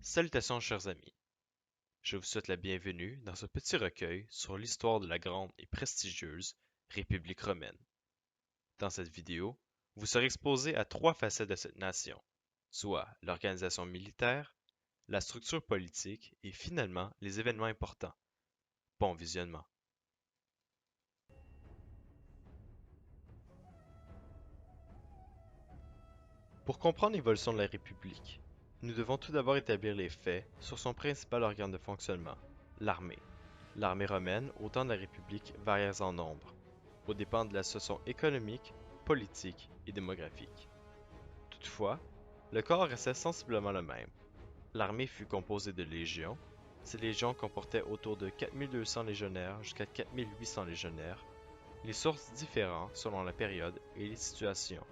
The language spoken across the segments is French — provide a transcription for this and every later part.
Salutations chers amis, je vous souhaite la bienvenue dans ce petit recueil sur l'histoire de la grande et prestigieuse République romaine. Dans cette vidéo, vous serez exposé à trois facettes de cette nation, soit l'organisation militaire, la structure politique et finalement les événements importants. Bon visionnement. Pour comprendre l'évolution de la République, nous devons tout d'abord établir les faits sur son principal organe de fonctionnement, l'armée. L'armée romaine, au temps de la République, variait en nombre, aux dépens de la situation économique, politique et démographique. Toutefois, le corps restait sensiblement le même. L'armée fut composée de légions. Ces légions comportaient autour de 4200 légionnaires jusqu'à 4800 légionnaires, les sources différant selon la période et les situations.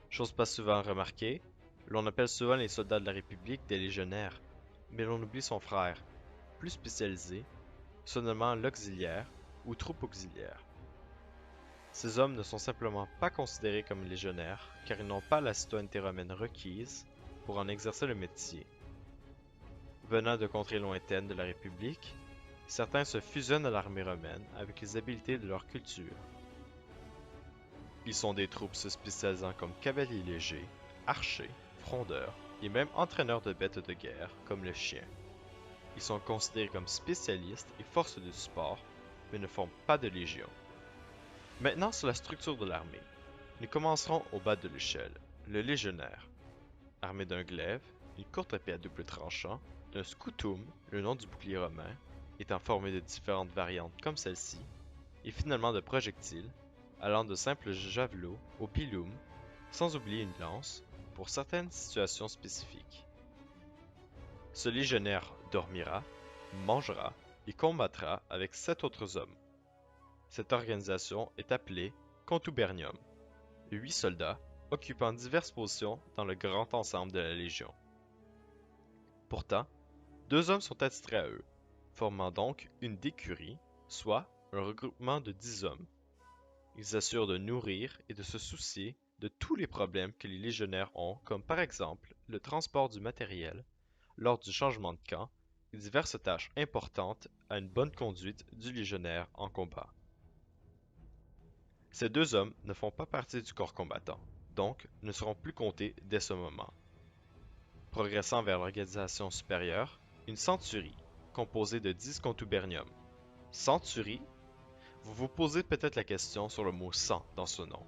Chose pas souvent remarquée, l'on appelle souvent les soldats de la République des légionnaires, mais l'on oublie son frère, plus spécialisé, se nommant l'auxiliaire ou troupe auxiliaire. Ces hommes ne sont simplement pas considérés comme légionnaires car ils n'ont pas la citoyenneté romaine requise pour en exercer le métier. Venant de contrées lointaines de la République, certains se fusionnent à l'armée romaine avec les habiletés de leur culture. Ils sont des troupes se spécialisant comme cavaliers légers, archers, frondeurs et même entraîneurs de bêtes de guerre comme le chien. Ils sont considérés comme spécialistes et forces de support, mais ne forment pas de légion. Maintenant sur la structure de l'armée. Nous commencerons au bas de l'échelle, le légionnaire. Armé d'un glaive, une courte épée à double tranchant, d'un scutum, le nom du bouclier romain, étant formé de différentes variantes comme celle-ci, et finalement de projectiles, allant de simples javelots au pilum, sans oublier une lance, pour certaines situations spécifiques. Ce légionnaire dormira, mangera et combattra avec 7 autres hommes. Cette organisation est appelée contubernium. 8 soldats occupant diverses positions dans le grand ensemble de la Légion. Pourtant, 2 hommes sont attitrés à eux, formant donc une décurie, soit un regroupement de 10 hommes. Ils assurent de nourrir et de se soucier de tous les problèmes que les légionnaires ont, comme par exemple le transport du matériel, lors du changement de camp, et diverses tâches importantes à une bonne conduite du légionnaire en combat. Ces 2 hommes ne font pas partie du corps combattant, donc ne seront plus comptés dès ce moment. Progressant vers l'organisation supérieure, une centurie, composée de 10 contuberniums. Centurie? Vous vous posez peut-être la question sur le mot cent dans ce nom.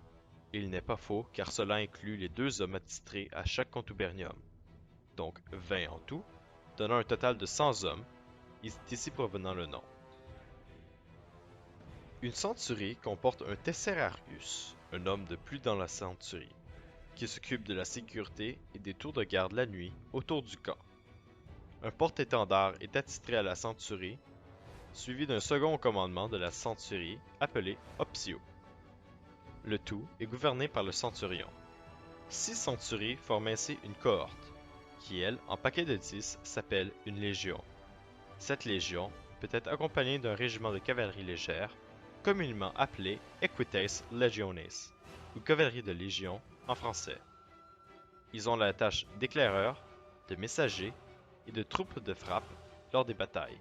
Il n'est pas faux car cela inclut les 2 hommes attitrés à chaque contubernium, donc 20 en tout, donnant un total de 100 hommes, ici provenant le nom. Une centurie comporte un tesserarius, un homme de plus dans la centurie, qui s'occupe de la sécurité et des tours de garde la nuit autour du camp. Un porte-étendard est attitré à la centurie, suivi d'un second au commandement de la centurie appelé optio. Le tout est gouverné par le centurion. 6 centuries forment ainsi une cohorte, qui elle, en paquet de 10, s'appelle une légion. Cette légion peut être accompagnée d'un régiment de cavalerie légère, communément appelé Equites Legiones, ou cavalerie de légion en français. Ils ont la tâche d'éclaireurs, de messagers et de troupes de frappe lors des batailles.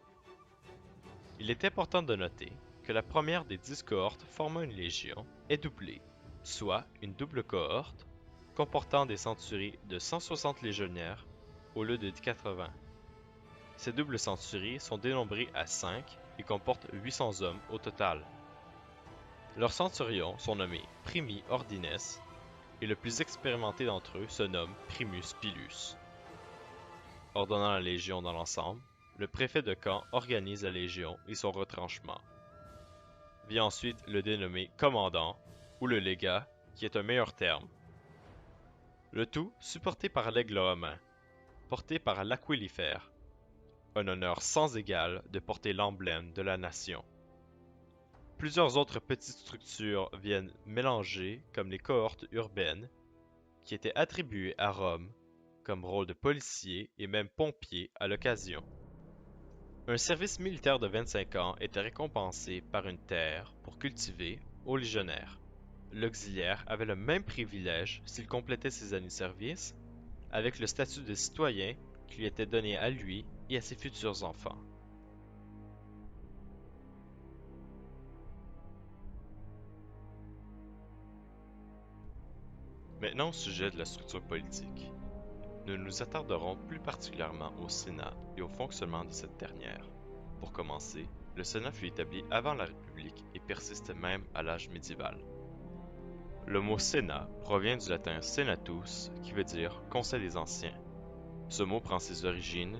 Il est important de noter que la première des 10 cohortes formant une légion est doublée, soit une double cohorte comportant des centuries de 160 légionnaires au lieu de 80. Ces doubles centuries sont dénombrées à 5 et comportent 800 hommes au total. Leurs centurions sont nommés primi ordines et le plus expérimenté d'entre eux se nomme primus pilus. Ordonnant la légion dans l'ensemble, le préfet de camp organise la légion et son retranchement. Vient ensuite le dénommé commandant ou le légat, qui est un meilleur terme. Le tout supporté par l'aigle romain, porté par l'aquilifère, un honneur sans égal de porter l'emblème de la nation. Plusieurs autres petites structures viennent mélanger comme les cohortes urbaines, qui étaient attribuées à Rome comme rôle de policier et même pompier à l'occasion. Un service militaire de 25 ans était récompensé par une terre pour cultiver aux légionnaires. L'auxiliaire avait le même privilège s'il complétait ses années de service avec le statut de citoyen qui lui était donné à lui et à ses futurs enfants. Maintenant au sujet de la structure politique. Nous nous attarderons plus particulièrement au Sénat et au fonctionnement de cette dernière. Pour commencer, le Sénat fut établi avant la République et persiste même à l'âge médiéval. Le mot Sénat provient du latin senatus, qui veut dire Conseil des anciens. Ce mot prend ses origines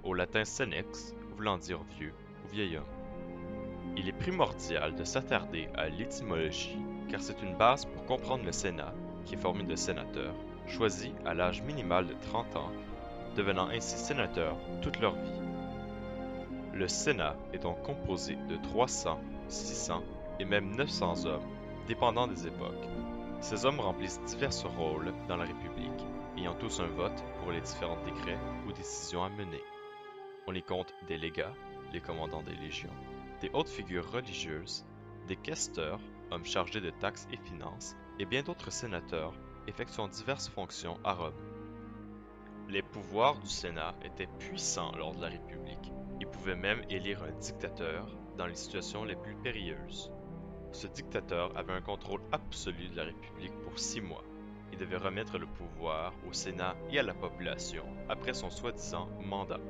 au latin senex, voulant dire vieux ou vieil homme. Il est primordial de s'attarder à l'étymologie, car c'est une base pour comprendre le Sénat, qui est formé de sénateurs, choisis à l'âge minimal de 30 ans, devenant ainsi sénateurs toute leur vie. Le Sénat est donc composé de 300, 600 et même 900 hommes, dépendant des époques. Ces hommes remplissent divers rôles dans la République, ayant tous un vote pour les différents décrets ou décisions à mener. On y compte des légats, les commandants des légions, des hautes figures religieuses, des questeurs, hommes chargés de taxes et finances, et bien d'autres sénateurs effectuant diverses fonctions à Rome. Les pouvoirs du Sénat étaient puissants lors de la République. Ils pouvaient même élire un dictateur dans les situations les plus périlleuses. Ce dictateur avait un contrôle absolu de la République pour 6 mois. Il devait remettre le pouvoir au Sénat et à la population après son soi-disant mandat.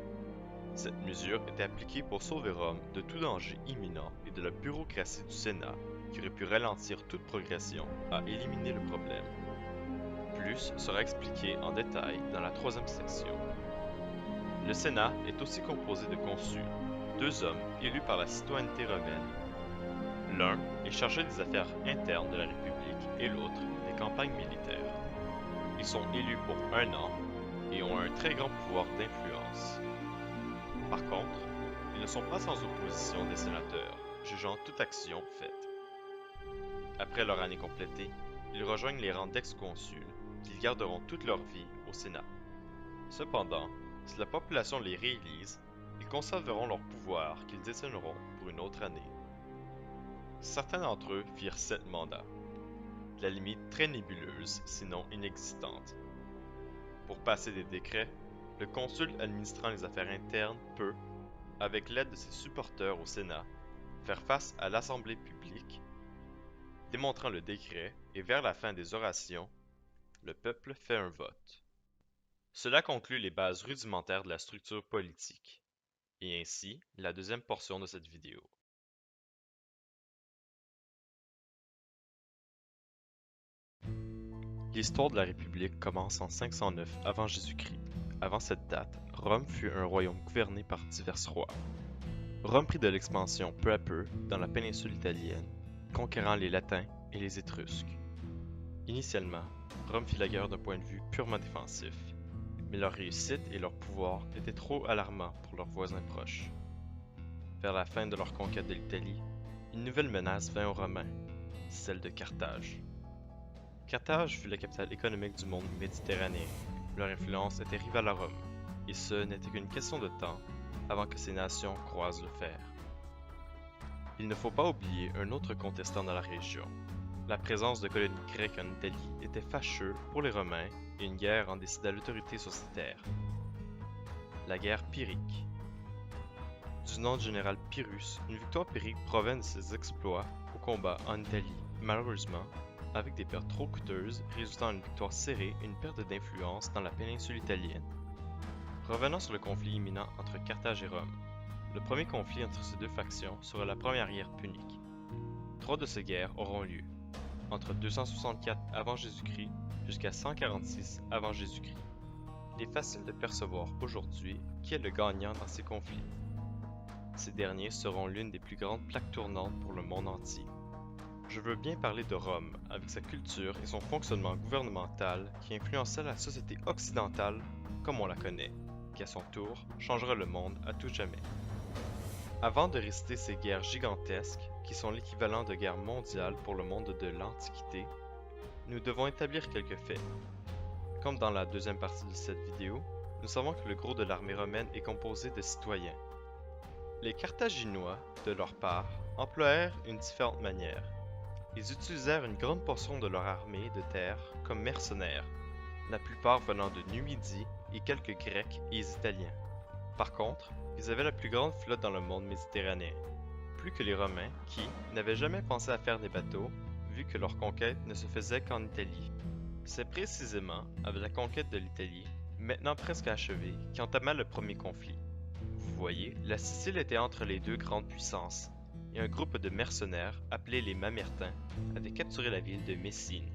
Cette mesure était appliquée pour sauver Rome de tout danger imminent et de la bureaucratie du Sénat qui aurait pu ralentir toute progression à éliminer le problème. Plus sera expliqué en détail dans la 3e section. Le Sénat est aussi composé de consuls, 2 hommes élus par la citoyenneté romaine. L'un est chargé des affaires internes de la République et l'autre des campagnes militaires. Ils sont élus pour 1 an et ont un très grand pouvoir d'influence. Par contre, ils ne sont pas sans opposition des sénateurs, jugeant toute action faite. Après leur année complétée, ils rejoignent les rangs d'ex-consuls qu'ils garderont toute leur vie au Sénat. Cependant, si la population les réélise, ils conserveront leur pouvoir qu'ils détiendront pour une autre année. Certains d'entre eux firent 7 mandats, la limite très nébuleuse, sinon inexistante. Pour passer des décrets, le consul administrant les affaires internes peut, avec l'aide de ses supporters au Sénat, faire face à l'Assemblée publique, démontrant le décret, et vers la fin des orations, le peuple fait un vote. Cela conclut les bases rudimentaires de la structure politique, et ainsi la 2e portion de cette vidéo. L'histoire de la République commence en 509 avant Jésus-Christ. Avant cette date, Rome fut un royaume gouverné par divers rois. Rome prit de l'expansion peu à peu dans la péninsule italienne, conquérant les Latins et les Étrusques. Initialement, Rome fit la guerre d'un point de vue purement défensif, mais leur réussite et leur pouvoir étaient trop alarmants pour leurs voisins proches. Vers la fin de leur conquête de l'Italie, une nouvelle menace vint aux Romains, celle de Carthage. Carthage fut la capitale économique du monde méditerranéen. Leur influence était rivale à Rome, et ce n'était qu'une question de temps avant que ces nations croisent le fer. Il ne faut pas oublier un autre contestant dans la région. La présence de colonies grecques en Italie était fâcheuse pour les Romains et une guerre en décida l'autorité sur ces terres. La guerre pyrrhique. Du nom du général Pyrrhus, une victoire pyrrhique provient de ses exploits au combat en Italie. Malheureusement, avec des pertes trop coûteuses résultant en une victoire serrée et une perte d'influence dans la péninsule italienne. Revenons sur le conflit imminent entre Carthage et Rome. Le premier conflit entre ces 2 factions sera la première guerre punique. 3 de ces guerres auront lieu, entre 264 avant Jésus-Christ jusqu'à 146 avant Jésus-Christ. Il est facile de percevoir aujourd'hui qui est le gagnant dans ces conflits. Ces derniers seront l'une des plus grandes plaques tournantes pour le monde entier. Je veux bien parler de Rome, avec sa culture et son fonctionnement gouvernemental qui influença la société occidentale comme on la connaît, qui à son tour changera le monde à tout jamais. Avant de réciter ces guerres gigantesques, qui sont l'équivalent de guerres mondiales pour le monde de l'Antiquité, nous devons établir quelques faits. Comme dans la 2e partie de cette vidéo, nous savons que le gros de l'armée romaine est composé de citoyens. Les Carthaginois, de leur part, employèrent une différente manière. Ils utilisèrent une grande portion de leur armée de terre comme mercenaires. la plupart venant de Numidie et quelques Grecs et Italiens. Par contre, ils avaient la plus grande flotte dans le monde méditerranéen, plus que les Romains qui n'avaient jamais pensé à faire des bateaux, vu que leur conquête ne se faisait qu'en Italie. C'est précisément avec la conquête de l'Italie, maintenant presque achevée, qui entama le premier conflit. Vous voyez, la Sicile était entre les deux grandes puissances, et un groupe de mercenaires, appelés les Mamertins, avait capturé la ville de Messine.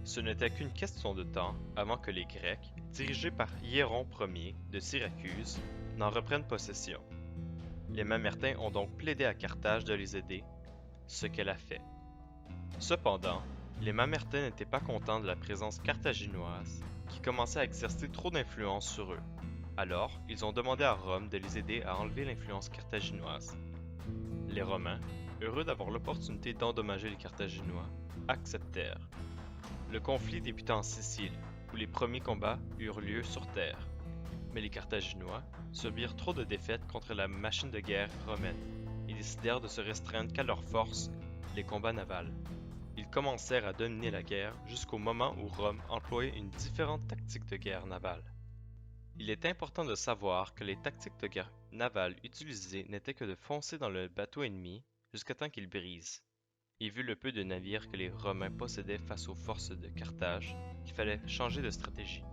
Ce n'était qu'une question de temps avant que les Grecs, dirigés par Hiéron Ier de Syracuse, n'en reprennent possession. Les Mamertins ont donc plaidé à Carthage de les aider, ce qu'elle a fait. Cependant, les Mamertins n'étaient pas contents de la présence carthaginoise, qui commençait à exercer trop d'influence sur eux. Alors, ils ont demandé à Rome de les aider à enlever l'influence carthaginoise. Les Romains, heureux d'avoir l'opportunité d'endommager les Carthaginois, acceptèrent. Le conflit débuta en Sicile, où les premiers combats eurent lieu sur terre. Mais les Carthaginois subirent trop de défaites contre la machine de guerre romaine et décidèrent de se restreindre qu'à leurs forces, les combats navals. Ils commencèrent à dominer la guerre jusqu'au moment où Rome employait une différente tactique de guerre navale. Il est important de savoir que les tactiques de guerre navale utilisées n'étaient que de foncer dans le bateau ennemi jusqu'à temps qu'il brise. Et vu le peu de navires que les Romains possédaient face aux forces de Carthage, il fallait changer de stratégie.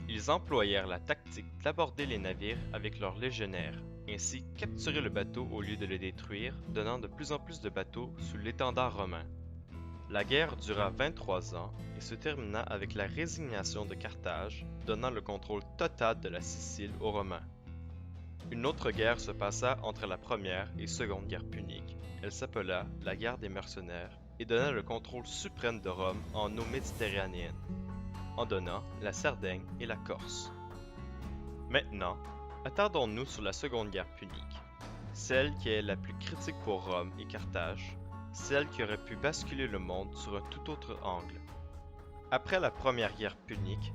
Ils employèrent la tactique d'aborder les navires avec leurs légionnaires, ainsi capturer le bateau au lieu de le détruire, donnant de plus en plus de bateaux sous l'étendard romain. La guerre dura 23 ans et se termina avec la résignation de Carthage, donnant le contrôle total de la Sicile aux Romains. Une autre guerre se passa entre la première et seconde guerre punique. Elle s'appela la guerre des mercenaires et donna le contrôle suprême de Rome en eau méditerranéenne, en donnant la Sardaigne et la Corse. Maintenant, attardons-nous sur la seconde guerre punique, celle qui est la plus critique pour Rome et Carthage, celle qui aurait pu basculer le monde sur un tout autre angle. Après la première guerre punique,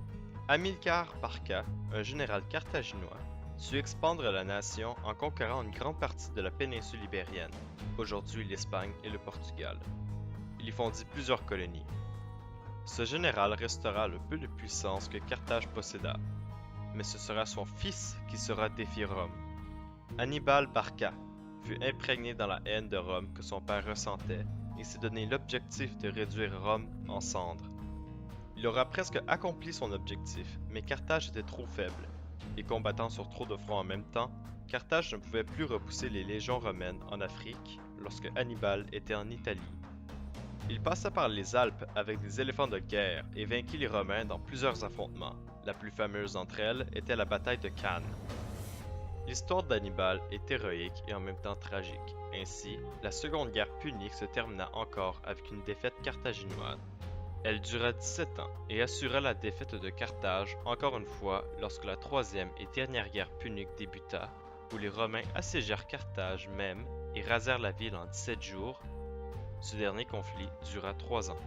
Hamilcar Barca, un général carthaginois, sut expandre la nation en conquérant une grande partie de la péninsule ibérienne, aujourd'hui l'Espagne et le Portugal. Il y fondit plusieurs colonies. Ce général restaura le peu de puissance que Carthage posséda, mais ce sera son fils qui sera défier Rome. Hannibal Barca fut imprégné dans la haine de Rome que son père ressentait et s'est donné l'objectif de réduire Rome en cendres. Il aura presque accompli son objectif, mais Carthage était trop faible, et combattant sur trop de fronts en même temps, Carthage ne pouvait plus repousser les légions romaines en Afrique lorsque Hannibal était en Italie. Il passa par les Alpes avec des éléphants de guerre et vainquit les Romains dans plusieurs affrontements. La plus fameuse d'entre elles était la bataille de Cannes. L'histoire d'Hannibal est héroïque et en même temps tragique. Ainsi, la seconde guerre punique se termina encore avec une défaite carthaginoise. Elle dura 17 ans et assura la défaite de Carthage encore une fois lorsque la troisième et dernière guerre punique débuta, où les Romains assiégèrent Carthage même et rasèrent la ville en 17 jours. Ce dernier conflit dura 3 ans.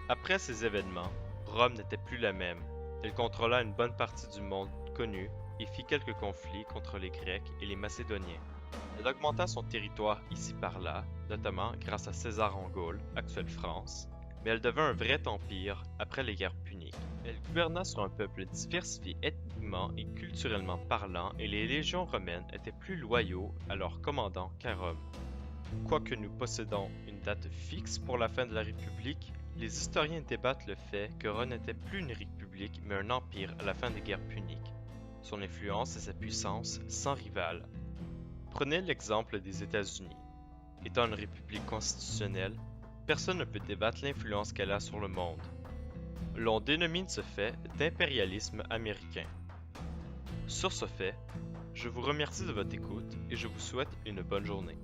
Après ces événements, Rome n'était plus la même. Elle contrôla une bonne partie du monde connu et fit quelques conflits contre les Grecs et les Macédoniens. Elle augmenta son territoire ici par là, notamment grâce à César en Gaule, actuelle France, mais elle devint un vrai empire après les guerres puniques. Elle gouverna sur un peuple diversifié ethniquement et culturellement parlant et les légions romaines étaient plus loyaux à leurs commandants qu'à Rome. Quoique nous possédons une date fixe pour la fin de la République, les historiens débattent le fait que Rome n'était plus une république mais un empire à la fin des guerres puniques. Son influence et sa puissance sans rival. Prenez l'exemple des États-Unis. Étant une république constitutionnelle, personne ne peut débattre l'influence qu'elle a sur le monde. L'on dénomine ce fait d'impérialisme américain. Sur ce fait, je vous remercie de votre écoute et je vous souhaite une bonne journée.